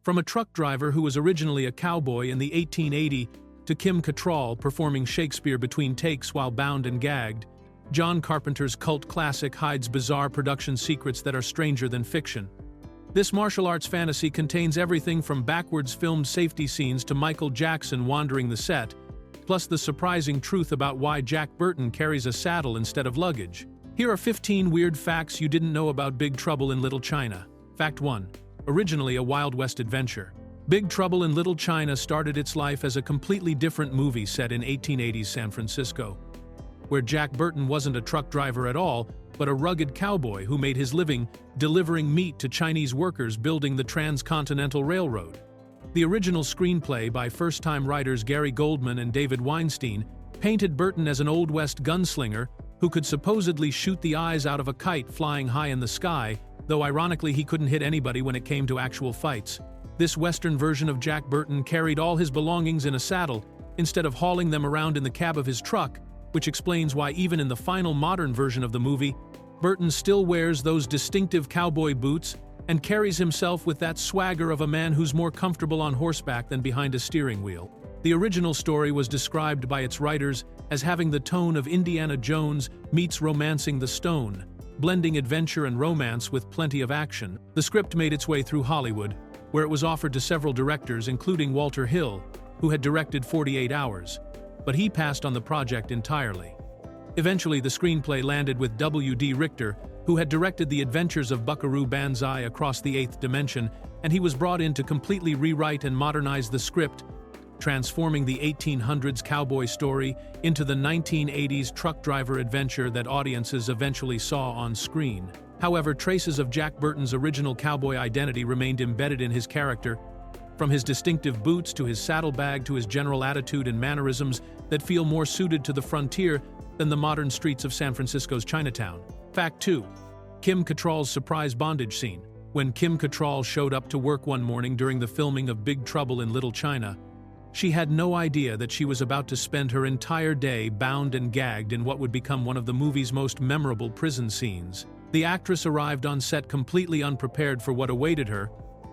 From a truck driver who was originally a cowboy in the 1880 to Kim Cattrall performing Shakespeare between takes while bound and gagged, John Carpenter's cult classic hides bizarre production secrets that are stranger than fiction. This martial arts fantasy contains everything from backwards filmed safety scenes to Michael Jackson wandering the set, plus the surprising truth about why Jack Burton carries a saddle instead of luggage. Here are 15 weird facts you didn't know about Big Trouble in Little China. Fact 1. Originally a Wild West adventure. Big Trouble in Little China started its life as a completely different movie set in 1880s San Francisco, where Jack Burton wasn't a truck driver at all, but a rugged cowboy who made his living delivering meat to Chinese workers building the Transcontinental Railroad. The original screenplay by first-time writers Gary Goldman and David Weinstein painted Burton as an Old West gunslinger who could supposedly shoot the eyes out of a kite flying high in the sky, though ironically he couldn't hit anybody when it came to actual fights. This Western version of Jack Burton carried all his belongings in a saddle instead of hauling them around in the cab of his truck, which explains why even in the final modern version of the movie, Burton still wears those distinctive cowboy boots and carries himself with that swagger of a man who's more comfortable on horseback than behind a steering wheel. The original story was described by its writers as having the tone of Indiana Jones meets Romancing the Stone, blending adventure and romance with plenty of action. The script made its way through Hollywood, where it was offered to several directors including Walter Hill, who had directed 48 Hours, but he passed on the project entirely. Eventually, the screenplay landed with W.D. Richter, who had directed The Adventures of Buckaroo Banzai Across the Eighth Dimension, and he was brought in to completely rewrite and modernize the script, transforming the 1800s cowboy story into the 1980s truck driver adventure that audiences eventually saw on screen. However, traces of Jack Burton's original cowboy identity remained embedded in his character, from his distinctive boots to his saddlebag to his general attitude and mannerisms that feel more suited to the frontier than the modern streets of San Francisco's Chinatown. Fact 2. Kim Cattrall's surprise bondage scene. When Kim Cattrall showed up to work one morning during the filming of Big Trouble in Little China, she had no idea that she was about to spend her entire day bound and gagged in what would become one of the movie's most memorable prison scenes. The actress arrived on set completely unprepared for what awaited her,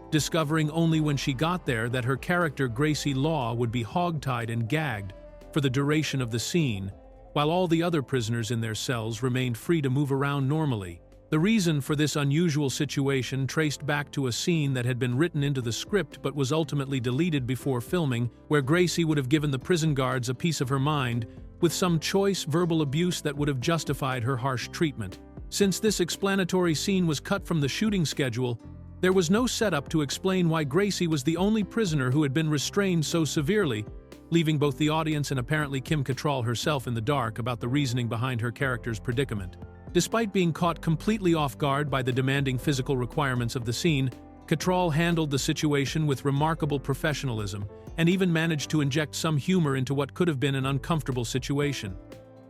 discovering only when she got there that her character Gracie Law would be hogtied and gagged for the duration of the scene, while all the other prisoners in their cells remained free to move around normally. The reason for this unusual situation traced back to a scene that had been written into the script but was ultimately deleted before filming, where Gracie would have given the prison guards a piece of her mind with some choice verbal abuse that would have justified her harsh treatment. Since this explanatory scene was cut from the shooting schedule, there was no setup to explain why Gracie was the only prisoner who had been restrained so severely, leaving both the audience and apparently Kim Cattrall herself in the dark about the reasoning behind her character's predicament. Despite being caught completely off guard by the demanding physical requirements of the scene, Cattrall handled the situation with remarkable professionalism and even managed to inject some humor into what could have been an uncomfortable situation.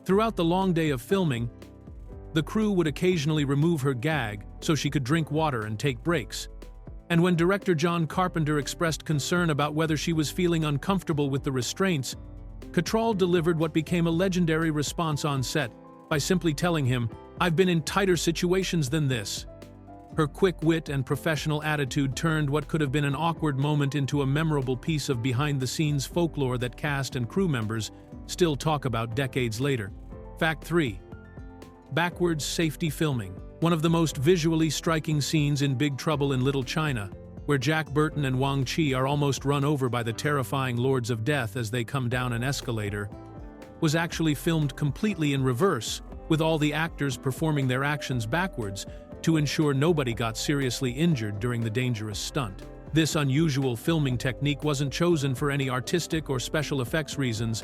Throughout the long day of filming, the crew would occasionally remove her gag so she could drink water and take breaks. And when director John Carpenter expressed concern about whether she was feeling uncomfortable with the restraints, Cattrall delivered what became a legendary response on set by simply telling him, "I've been in tighter situations than this." Her quick wit and professional attitude turned what could have been an awkward moment into a memorable piece of behind-the-scenes folklore that cast and crew members still talk about decades later. Fact 3. Backwards safety filming. One of the most visually striking scenes in Big Trouble in Little China, where Jack Burton and Wang Chi are almost run over by the terrifying Lords of Death as they come down an escalator, was actually filmed completely in reverse, with all the actors performing their actions backwards to ensure nobody got seriously injured during the dangerous stunt. This unusual filming technique wasn't chosen for any artistic or special effects reasons,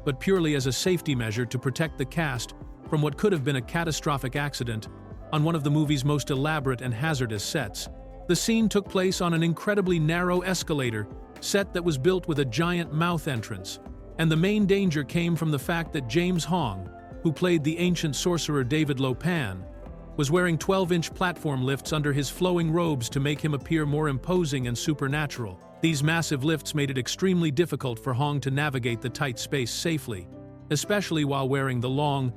but purely as a safety measure to protect the cast from what could have been a catastrophic accident on one of the movie's most elaborate and hazardous sets. The scene took place on an incredibly narrow escalator set that was built with a giant mouth entrance, and the main danger came from the fact that James Hong, who played the ancient sorcerer David Lo Pan, was wearing 12-inch platform lifts under his flowing robes to make him appear more imposing and supernatural. These massive lifts made it extremely difficult for Hong to navigate the tight space safely, especially while wearing the long,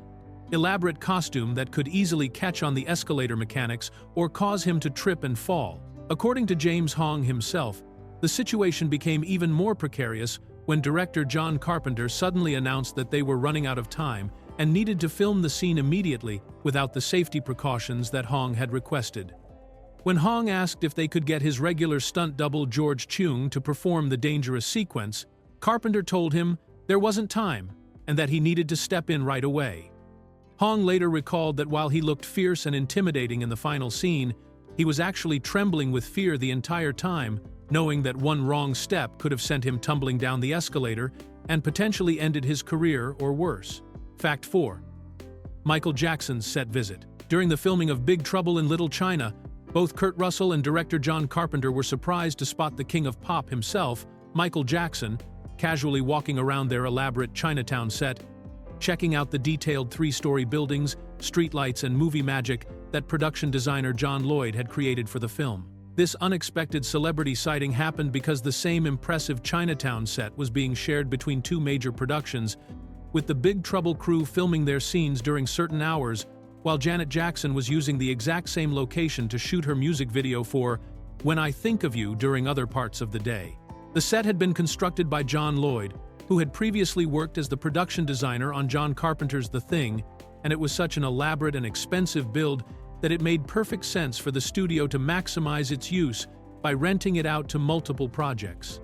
elaborate costume that could easily catch on the escalator mechanics or cause him to trip and fall. According to James Hong himself, The situation became even more precarious when director John Carpenter suddenly announced that they were running out of time and needed to film the scene immediately without the safety precautions that Hong had requested. When Hong asked if they could get his regular stunt double George Cheung to perform the dangerous sequence, Carpenter told him there wasn't time and that he needed to step in right away. Hong later recalled that while he looked fierce and intimidating in the final scene, he was actually trembling with fear the entire time, knowing that one wrong step could have sent him tumbling down the escalator and potentially ended his career or worse. Fact 4. Michael Jackson's set visit. During the filming of Big Trouble in Little China, both Kurt Russell and director John Carpenter were surprised to spot the king of pop himself, Michael Jackson, casually walking around their elaborate Chinatown set, checking out the detailed 3-story buildings, streetlights, and movie magic that production designer John Lloyd had created for the film. This unexpected celebrity sighting happened because the same impressive Chinatown set was being shared between 2 major productions, with the Big Trouble crew filming their scenes during certain hours, while Janet Jackson was using the exact same location to shoot her music video for When I Think of You during other parts of the day. The set had been constructed by John Lloyd, who had previously worked as the production designer on John Carpenter's The Thing, and it was such an elaborate and expensive build that it made perfect sense for the studio to maximize its use by renting it out to multiple projects.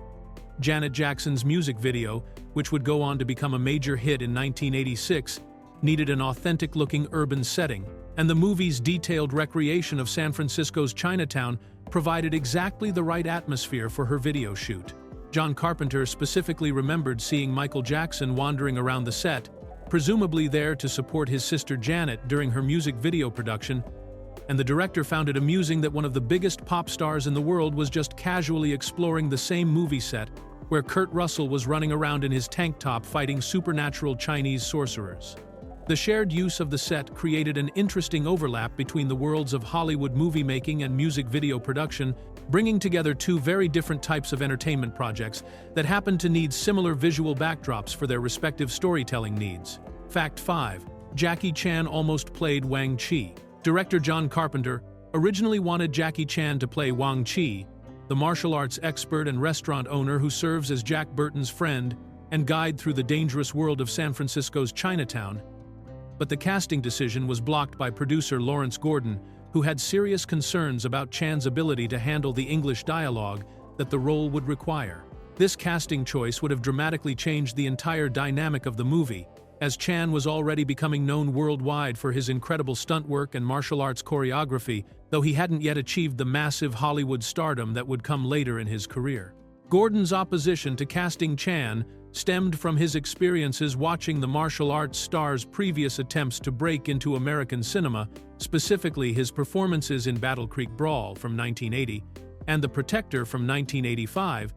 Janet Jackson's music video, which would go on to become a major hit in 1986, needed an authentic-looking urban setting, and the movie's detailed recreation of San Francisco's Chinatown provided exactly the right atmosphere for her video shoot. John Carpenter specifically remembered seeing Michael Jackson wandering around the set, presumably there to support his sister Janet during her music video production, and the director found it amusing that one of the biggest pop stars in the world was just casually exploring the same movie set where Kurt Russell was running around in his tank top fighting supernatural Chinese sorcerers. The shared use of the set created an interesting overlap between the worlds of Hollywood movie making and music video production, bringing together 2 very different types of entertainment projects that happened to need similar visual backdrops for their respective storytelling needs. Fact 5. Jackie Chan almost played Wang Chi. Director John Carpenter originally wanted Jackie Chan to play Wang Chi, the martial arts expert and restaurant owner who serves as Jack Burton's friend and guide through the dangerous world of San Francisco's Chinatown. But the casting decision was blocked by producer Lawrence Gordon, who had serious concerns about Chan's ability to handle the English dialogue that the role would require. This casting choice would have dramatically changed the entire dynamic of the movie, as Chan was already becoming known worldwide for his incredible stunt work and martial arts choreography, though he hadn't yet achieved the massive Hollywood stardom that would come later in his career. Gordon's opposition to casting Chan stemmed from his experiences watching the martial arts star's previous attempts to break into American cinema, specifically his performances in Battle Creek Brawl from 1980 and The Protector from 1985,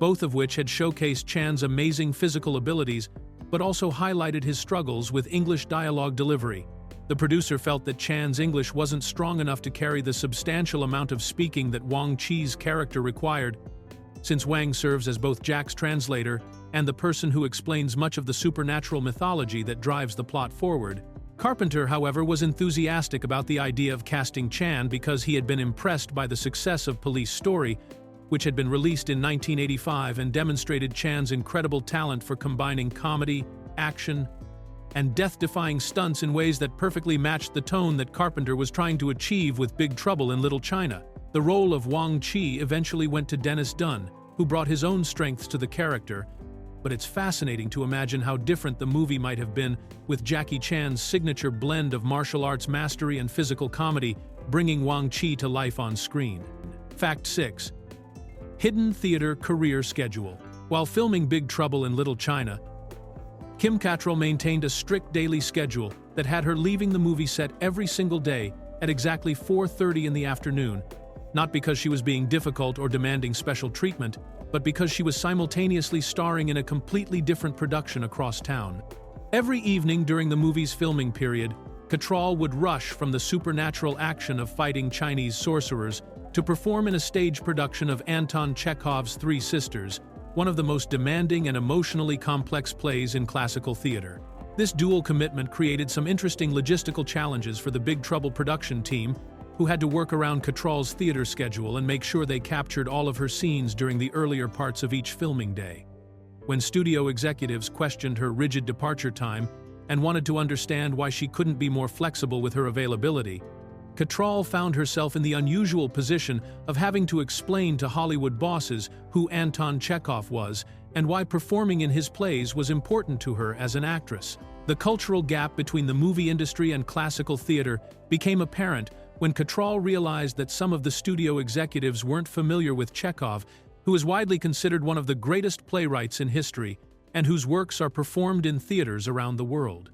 both of which had showcased Chan's amazing physical abilities but also highlighted his struggles with English dialogue delivery. The producer felt that Chan's English wasn't strong enough to carry the substantial amount of speaking that Wang Chi's character required, since Wang serves as both Jack's translator and the person who explains much of the supernatural mythology that drives the plot forward. Carpenter, however, was enthusiastic about the idea of casting Chan because he had been impressed by the success of Police Story, which had been released in 1985 and demonstrated Chan's incredible talent for combining comedy, action, and death-defying stunts in ways that perfectly matched the tone that Carpenter was trying to achieve with Big Trouble in Little China. The role of Wang Chi eventually went to Dennis Dun, who brought his own strengths to the character, but it's fascinating to imagine how different the movie might have been with Jackie Chan's signature blend of martial arts mastery and physical comedy, bringing Wang Chi to life on screen. Fact 6. Hidden theater career schedule. While filming Big Trouble in Little China, Kim Cattrall maintained a strict daily schedule that had her leaving the movie set every single day at exactly 4:30 in the afternoon, not because she was being difficult or demanding special treatment, but because she was simultaneously starring in a completely different production across town. Every evening during the movie's filming period, Cattrall would rush from the supernatural action of fighting Chinese sorcerers to perform in a stage production of Anton Chekhov's Three Sisters, one of the most demanding and emotionally complex plays in classical theater. This dual commitment created some interesting logistical challenges for the Big Trouble production team, who had to work around Cattrall's theater schedule and make sure they captured all of her scenes during the earlier parts of each filming day. When studio executives questioned her rigid departure time and wanted to understand why she couldn't be more flexible with her availability, Cattrall found herself in the unusual position of having to explain to Hollywood bosses who Anton Chekhov was and why performing in his plays was important to her as an actress. The cultural gap between the movie industry and classical theater became apparent when Cattrall realized that some of the studio executives weren't familiar with Chekhov, who is widely considered one of the greatest playwrights in history and whose works are performed in theaters around the world.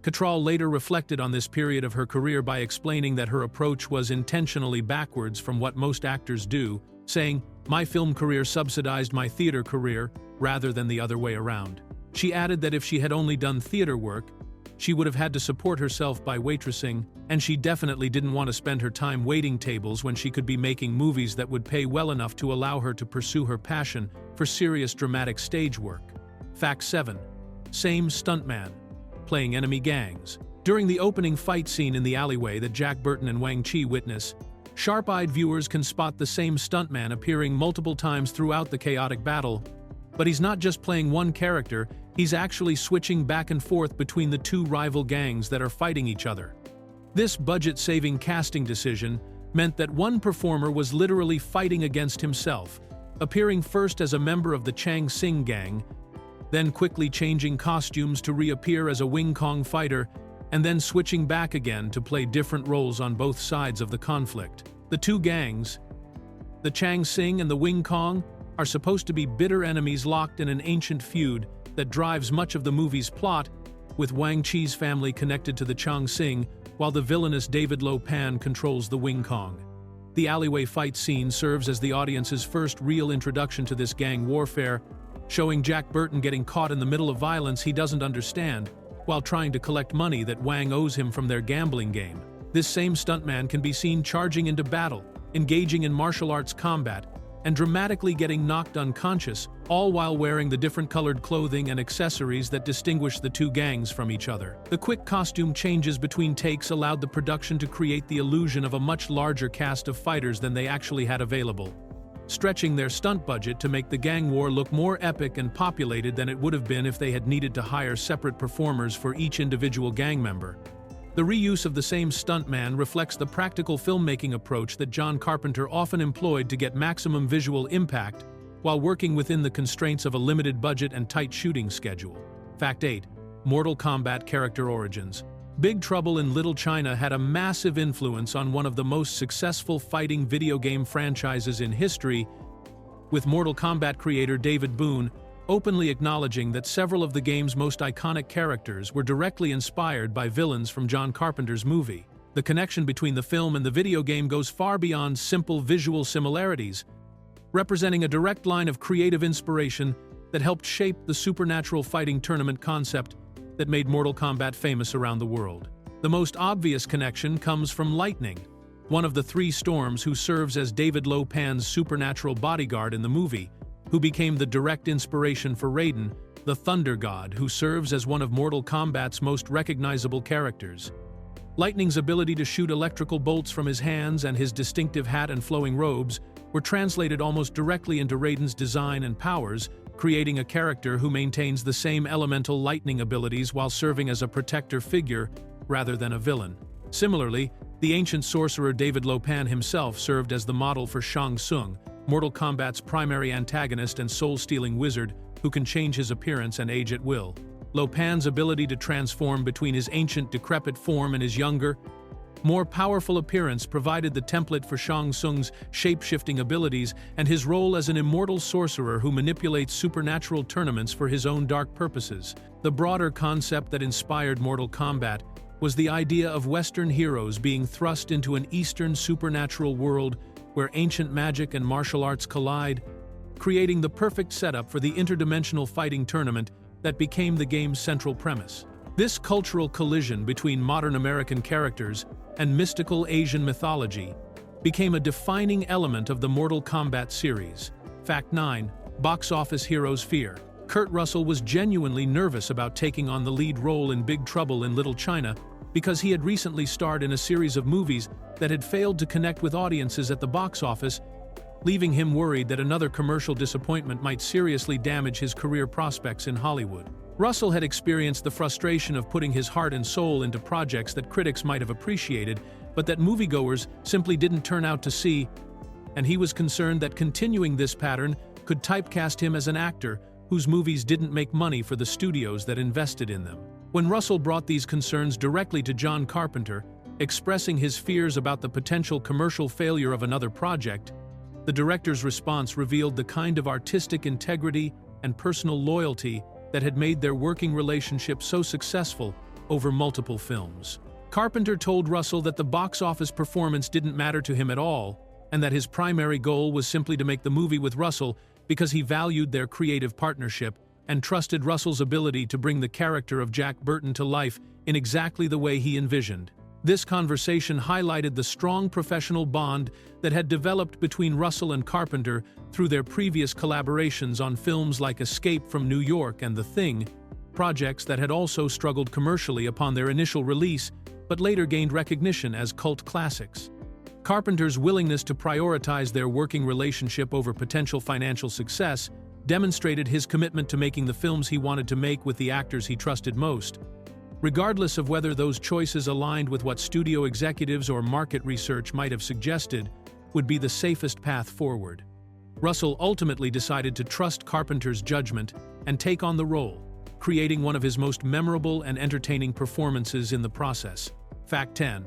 Cattrall later reflected on this period of her career by explaining that her approach was intentionally backwards from what most actors do, saying, "My film career subsidized my theater career rather than the other way around." She added that if she had only done theater work, she would have had to support herself by waitressing, and she definitely didn't want to spend her time waiting tables when she could be making movies that would pay well enough to allow her to pursue her passion for serious dramatic stage work. Fact 7. Same stuntman, playing enemy gangs. During the opening fight scene in the alleyway that Jack Burton and Wang Chi witness, sharp-eyed viewers can spot the same stuntman appearing multiple times throughout the chaotic battle. But he's not just playing one character, he's actually switching back and forth between the two rival gangs that are fighting each other. This budget-saving casting decision meant that one performer was literally fighting against himself, appearing first as a member of the Chang Sing gang, then quickly changing costumes to reappear as a Wing Kong fighter, and then switching back again to play different roles on both sides of the conflict. The two gangs, the Chang Sing and the Wing Kong, are supposed to be bitter enemies locked in an ancient feud that drives much of the movie's plot, with Wang Chi's family connected to the Chang Sing, while the villainous David Lo Pan controls the Wing Kong. The alleyway fight scene serves as the audience's first real introduction to this gang warfare, showing Jack Burton getting caught in the middle of violence he doesn't understand, while trying to collect money that Wang owes him from their gambling game. This same stuntman can be seen charging into battle, engaging in martial arts combat, and dramatically getting knocked unconscious, all while wearing the different colored clothing and accessories that distinguish the two gangs from each other. The quick costume changes between takes allowed the production to create the illusion of a much larger cast of fighters than they actually had available, stretching their stunt budget to make the gang war look more epic and populated than it would have been if they had needed to hire separate performers for each individual gang member. The reuse of the same stuntman reflects the practical filmmaking approach that John Carpenter often employed to get maximum visual impact while working within the constraints of a limited budget and tight shooting schedule. Fact 8. Mortal Kombat character origins. Big Trouble in Little China had a massive influence on one of the most successful fighting video game franchises in history, with Mortal Kombat creator David Boone openly acknowledging that several of the game's most iconic characters were directly inspired by villains from John Carpenter's movie. The connection between the film and the video game goes far beyond simple visual similarities, representing a direct line of creative inspiration that helped shape the supernatural fighting tournament concept that made Mortal Kombat famous around the world. The most obvious connection comes from Lightning, one of the three storms who serves as David Lo Pan's supernatural bodyguard in the movie, who became the direct inspiration for Raiden, the Thunder God, who serves as one of Mortal Kombat's most recognizable characters. Lightning's ability to shoot electrical bolts from his hands and his distinctive hat and flowing robes were translated almost directly into Raiden's design and powers, creating a character who maintains the same elemental lightning abilities while serving as a protector figure rather than a villain. Similarly, the ancient sorcerer David Lo Pan himself served as the model for Shang Tsung, Mortal Kombat's primary antagonist and soul-stealing wizard who can change his appearance and age at will. Lo Pan's ability to transform between his ancient decrepit form and his younger, more powerful appearance provided the template for Shang Tsung's shape-shifting abilities and his role as an immortal sorcerer who manipulates supernatural tournaments for his own dark purposes. The broader concept that inspired Mortal Kombat was the idea of Western heroes being thrust into an Eastern supernatural world where ancient magic and martial arts collide, creating the perfect setup for the interdimensional fighting tournament that became the game's central premise. This cultural collision between modern American characters and mystical Asian mythology became a defining element of the Mortal Kombat series. Fact 9. Box office heroes' fear. Kurt Russell was genuinely nervous about taking on the lead role in Big Trouble in Little China because he had recently starred in a series of movies that had failed to connect with audiences at the box office, leaving him worried that another commercial disappointment might seriously damage his career prospects in Hollywood. Russell had experienced the frustration of putting his heart and soul into projects that critics might have appreciated, but that moviegoers simply didn't turn out to see, and he was concerned that continuing this pattern could typecast him as an actor whose movies didn't make money for the studios that invested in them. When Russell brought these concerns directly to John Carpenter, expressing his fears about the potential commercial failure of another project, the director's response revealed the kind of artistic integrity and personal loyalty that had made their working relationship so successful over multiple films. Carpenter told Russell that the box office performance didn't matter to him at all, and that his primary goal was simply to make the movie with Russell because he valued their creative partnership and trusted Russell's ability to bring the character of Jack Burton to life in exactly the way he envisioned. This conversation highlighted the strong professional bond that had developed between Russell and Carpenter through their previous collaborations on films like Escape from New York and The Thing, projects that had also struggled commercially upon their initial release but later gained recognition as cult classics. Carpenter's willingness to prioritize their working relationship over potential financial success demonstrated his commitment to making the films he wanted to make with the actors he trusted most, regardless of whether those choices aligned with what studio executives or market research might have suggested would be the safest path forward. Russell ultimately decided to trust Carpenter's judgment and take on the role, creating one of his most memorable and entertaining performances in the process. Fact 10.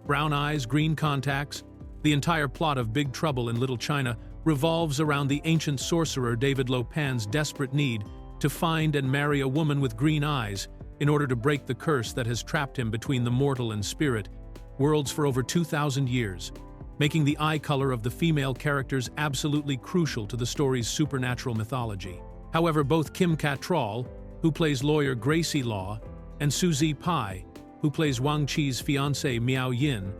Brown eyes, green contacts. The entire plot of Big Trouble in Little China revolves around the ancient sorcerer David Lopan's desperate need to find and marry a woman with green eyes in order to break the curse that has trapped him between the mortal and spirit worlds for over 2,000 years, making the eye color of the female characters absolutely crucial to the story's supernatural mythology. However, both Kim Cattrall, who plays lawyer Gracie Law, and Suzy Pai, who plays Wang Chi's fiancée Miao Yin,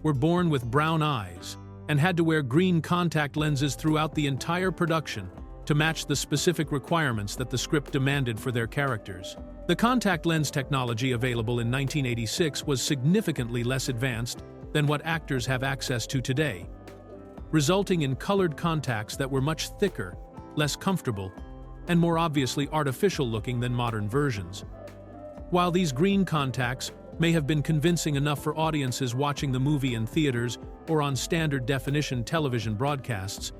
were born with brown eyes and had to wear green contact lenses throughout the entire production to match the specific requirements that the script demanded for their characters. The contact lens technology available in 1986 was significantly less advanced than what actors have access to today, resulting in colored contacts that were much thicker, less comfortable, and more obviously artificial-looking than modern versions. While these green contacts may have been convincing enough for audiences watching the movie in theaters or on standard-definition television broadcasts,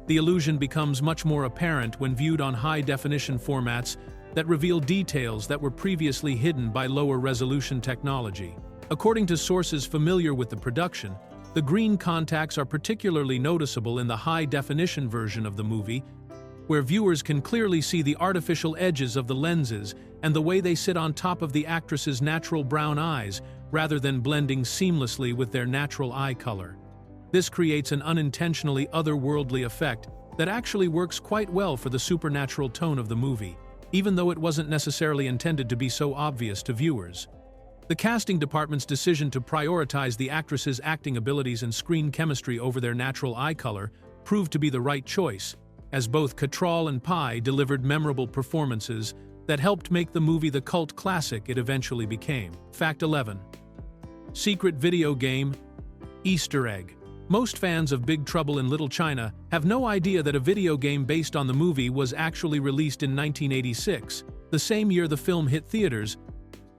the illusion becomes much more apparent when viewed on high-definition formats that reveal details that were previously hidden by lower-resolution technology. According to sources familiar with the production, the green contacts are particularly noticeable in the high-definition version of the movie, where viewers can clearly see the artificial edges of the lenses and the way they sit on top of the actress's natural brown eyes rather than blending seamlessly with their natural eye color. This creates an unintentionally otherworldly effect that actually works quite well for the supernatural tone of the movie, even though it wasn't necessarily intended to be so obvious to viewers. The casting department's decision to prioritize the actress's acting abilities and screen chemistry over their natural eye color proved to be the right choice, as both Cattrall and Pai delivered memorable performances that helped make the movie the cult classic it eventually became. Fact 11. Secret video game, Easter egg. Most fans of Big Trouble in Little China have no idea that a video game based on the movie was actually released in 1986, the same year the film hit theaters,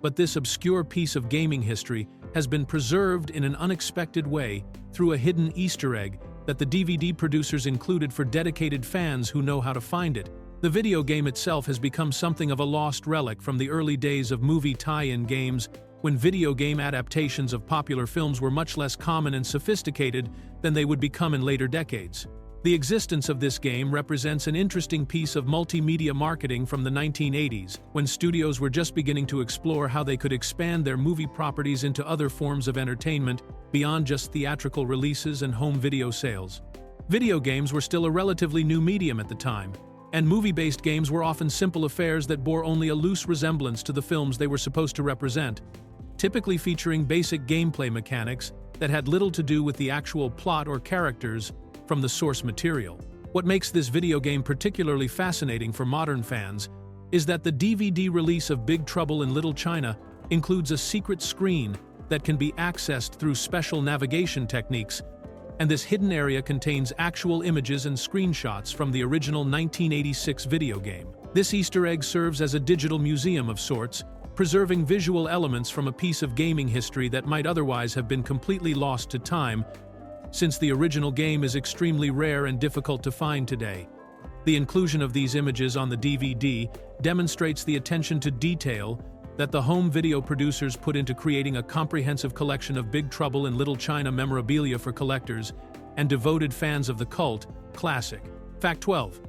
but this obscure piece of gaming history has been preserved in an unexpected way through a hidden Easter egg that the DVD producers included for dedicated fans who know how to find it. The video game itself has become something of a lost relic from the early days of movie tie-in games, when video game adaptations of popular films were much less common and sophisticated than they would become in later decades. The existence of this game represents an interesting piece of multimedia marketing from the 1980s, when studios were just beginning to explore how they could expand their movie properties into other forms of entertainment beyond just theatrical releases and home video sales. Video games were still a relatively new medium at the time, and movie-based games were often simple affairs that bore only a loose resemblance to the films they were supposed to represent, typically featuring basic gameplay mechanics that had little to do with the actual plot or characters from the source material. What makes this video game particularly fascinating for modern fans is that the DVD release of Big Trouble in Little China includes a secret screen that can be accessed through special navigation techniques, and this hidden area contains actual images and screenshots from the original 1986 video game. This Easter egg serves as a digital museum of sorts, preserving visual elements from a piece of gaming history that might otherwise have been completely lost to time, since the original game is extremely rare and difficult to find today. The inclusion of these images on the DVD demonstrates the attention to detail that the home video producers put into creating a comprehensive collection of Big Trouble in Little China memorabilia for collectors and devoted fans of the cult classic. Fact 12.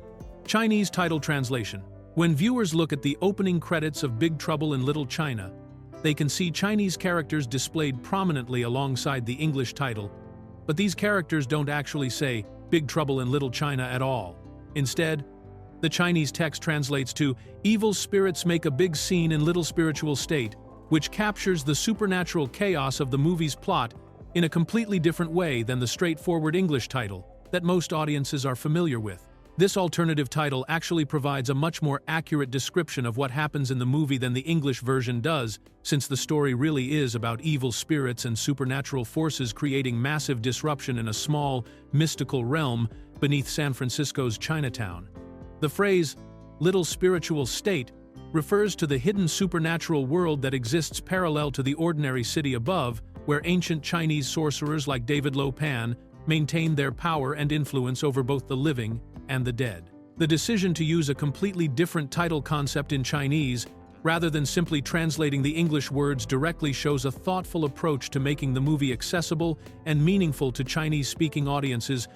Chinese title translation. When viewers look at the opening credits of Big Trouble in Little China, they can see Chinese characters displayed prominently alongside the English title, but these characters don't actually say Big Trouble in Little China at all. Instead, the Chinese text translates to "Evil spirits make a big scene in little spiritual state," which captures the supernatural chaos of the movie's plot in a completely different way than the straightforward English title that most audiences are familiar with. This alternative title actually provides a much more accurate description of what happens in the movie than the English version does, since the story really is about evil spirits and supernatural forces creating massive disruption in a small, mystical realm beneath San Francisco's Chinatown. The phrase, "little spiritual state," refers to the hidden supernatural world that exists parallel to the ordinary city above, where ancient Chinese sorcerers like David Lo Pan maintain their power and influence over both the living and the dead. The decision to use a completely different title concept in Chinese, rather than simply translating the English words directly, shows a thoughtful approach to making the movie accessible and meaningful to Chinese-speaking audiences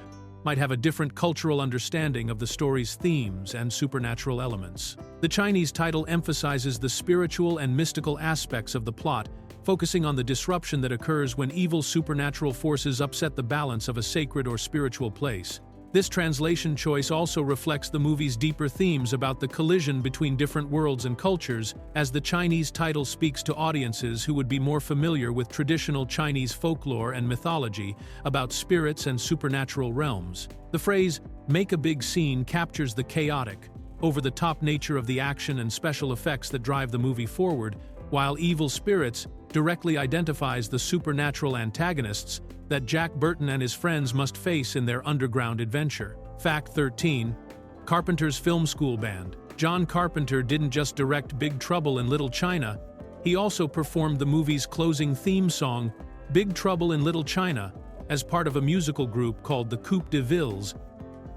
might have a different cultural understanding of the story's themes and supernatural elements. The Chinese title emphasizes the spiritual and mystical aspects of the plot, focusing on the disruption that occurs when evil supernatural forces upset the balance of a sacred or spiritual place. This translation choice also reflects the movie's deeper themes about the collision between different worlds and cultures, as the Chinese title speaks to audiences who would be more familiar with traditional Chinese folklore and mythology about spirits and supernatural realms. The phrase, "make a big scene," captures the chaotic, over-the-top nature of the action and special effects that drive the movie forward, while "evil spirits" directly identifies the supernatural antagonists that Jack Burton and his friends must face in their underground adventure. Fact 13. Carpenter's film school band. John Carpenter didn't just direct Big Trouble in Little China, he also performed the movie's closing theme song, Big Trouble in Little China, as part of a musical group called the Coupe de Villes,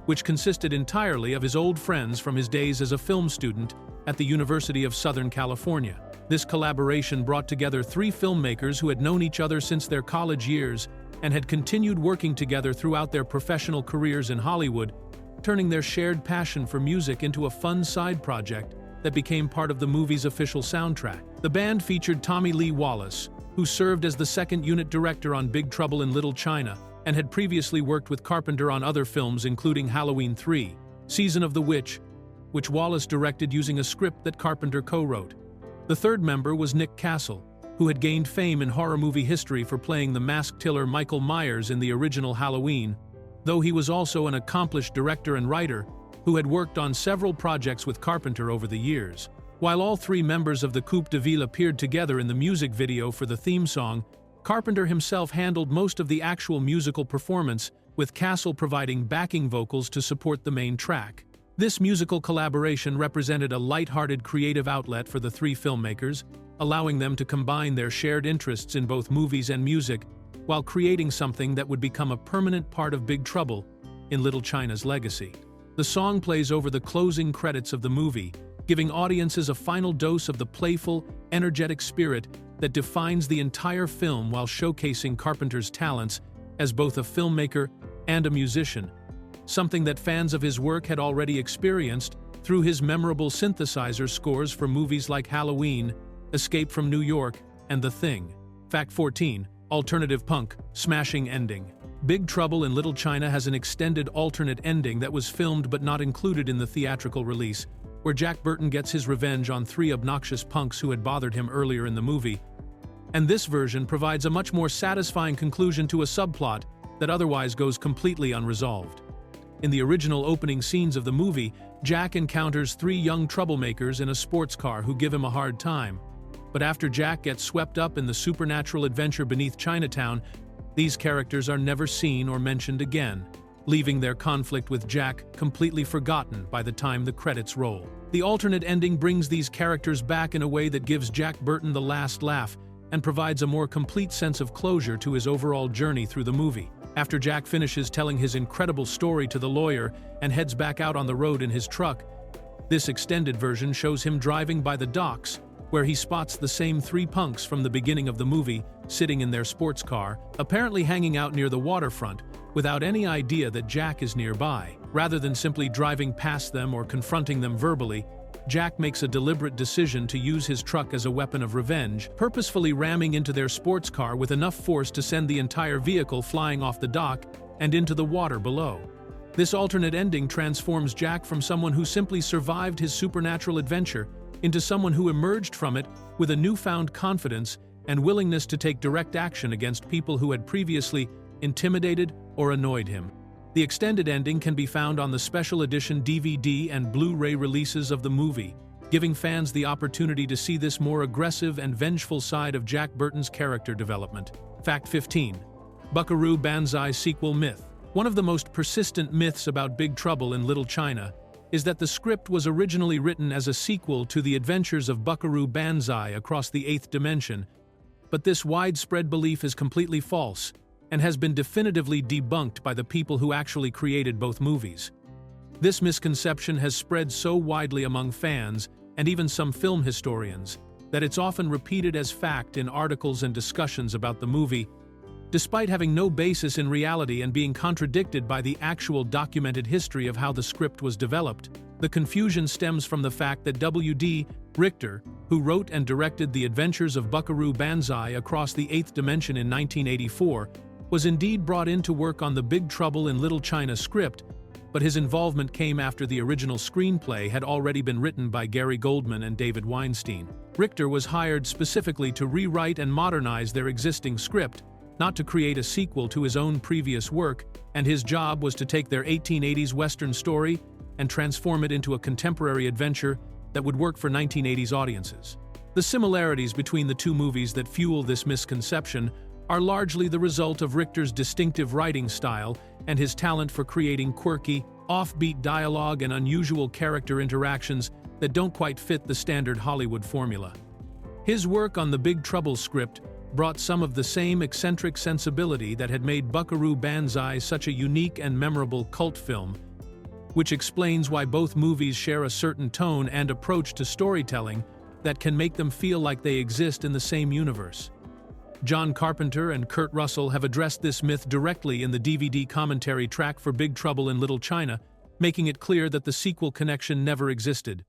which consisted entirely of his old friends from his days as a film student at the University of Southern California. This collaboration brought together three filmmakers who had known each other since their college years and had continued working together throughout their professional careers in Hollywood, turning their shared passion for music into a fun side project that became part of the movie's official soundtrack. The band featured Tommy Lee Wallace, who served as the second unit director on Big Trouble in Little China and had previously worked with Carpenter on other films including Halloween 3, Season of the Witch, which Wallace directed using a script that Carpenter co-wrote. The third member was Nick Castle, who had gained fame in horror movie history for playing the masked killer Michael Myers in the original Halloween, though he was also an accomplished director and writer who had worked on several projects with Carpenter over the years. While all three members of the Coupe de Ville appeared together in the music video for the theme song, Carpenter himself handled most of the actual musical performance, with Castle providing backing vocals to support the main track. This musical collaboration represented a light-hearted creative outlet for the three filmmakers, allowing them to combine their shared interests in both movies and music, while creating something that would become a permanent part of Big Trouble in Little China's legacy. The song plays over the closing credits of the movie, giving audiences a final dose of the playful, energetic spirit that defines the entire film while showcasing Carpenter's talents as both a filmmaker and a musician, something that fans of his work had already experienced through his memorable synthesizer scores for movies like Halloween, Escape from New York, and The Thing. Fact 14. Alternative punk, smashing ending. Big Trouble in Little China has an extended alternate ending that was filmed but not included in the theatrical release, where Jack Burton gets his revenge on three obnoxious punks who had bothered him earlier in the movie. And this version provides a much more satisfying conclusion to a subplot that otherwise goes completely unresolved. In the original opening scenes of the movie, Jack encounters three young troublemakers in a sports car who give him a hard time. But after Jack gets swept up in the supernatural adventure beneath Chinatown, these characters are never seen or mentioned again, leaving their conflict with Jack completely forgotten by the time the credits roll. The alternate ending brings these characters back in a way that gives Jack Burton the last laugh and provides a more complete sense of closure to his overall journey through the movie. After Jack finishes telling his incredible story to the lawyer and heads back out on the road in his truck, this extended version shows him driving by the docks, where he spots the same three punks from the beginning of the movie sitting in their sports car, apparently hanging out near the waterfront, without any idea that Jack is nearby. Rather than simply driving past them or confronting them verbally, Jack makes a deliberate decision to use his truck as a weapon of revenge, purposefully ramming into their sports car with enough force to send the entire vehicle flying off the dock and into the water below. This alternate ending transforms Jack from someone who simply survived his supernatural adventure into someone who emerged from it with a newfound confidence and willingness to take direct action against people who had previously intimidated or annoyed him. The extended ending can be found on the special edition DVD and Blu-ray releases of the movie, giving fans the opportunity to see this more aggressive and vengeful side of Jack Burton's character development. Fact 15. Buckaroo Banzai sequel myth. One of the most persistent myths about Big Trouble in Little China is that the script was originally written as a sequel to the adventures of Buckaroo Banzai across the eighth dimension, but this widespread belief is completely false and has been definitively debunked by the people who actually created both movies. This misconception has spread so widely among fans and even some film historians that it's often repeated as fact in articles and discussions about the movie, despite having no basis in reality and being contradicted by the actual documented history of how the script was developed. The confusion stems from the fact that W.D. Richter, who wrote and directed The Adventures of Buckaroo Banzai Across the Eighth Dimension in 1984, was indeed brought in to work on the Big Trouble in Little China script, but his involvement came after the original screenplay had already been written by Gary Goldman and David Weinstein. Richter was hired specifically to rewrite and modernize their existing script, not to create a sequel to his own previous work, and his job was to take their 1880s Western story and transform it into a contemporary adventure that would work for 1980s audiences. The similarities between the two movies that fuel this misconception are largely the result of Richter's distinctive writing style and his talent for creating quirky, offbeat dialogue and unusual character interactions that don't quite fit the standard Hollywood formula. His work on the Big Trouble script brought some of the same eccentric sensibility that had made Buckaroo Banzai such a unique and memorable cult film, which explains why both movies share a certain tone and approach to storytelling that can make them feel like they exist in the same universe. John Carpenter and Kurt Russell have addressed this myth directly in the DVD commentary track for Big Trouble in Little China, making it clear that the sequel connection never existed.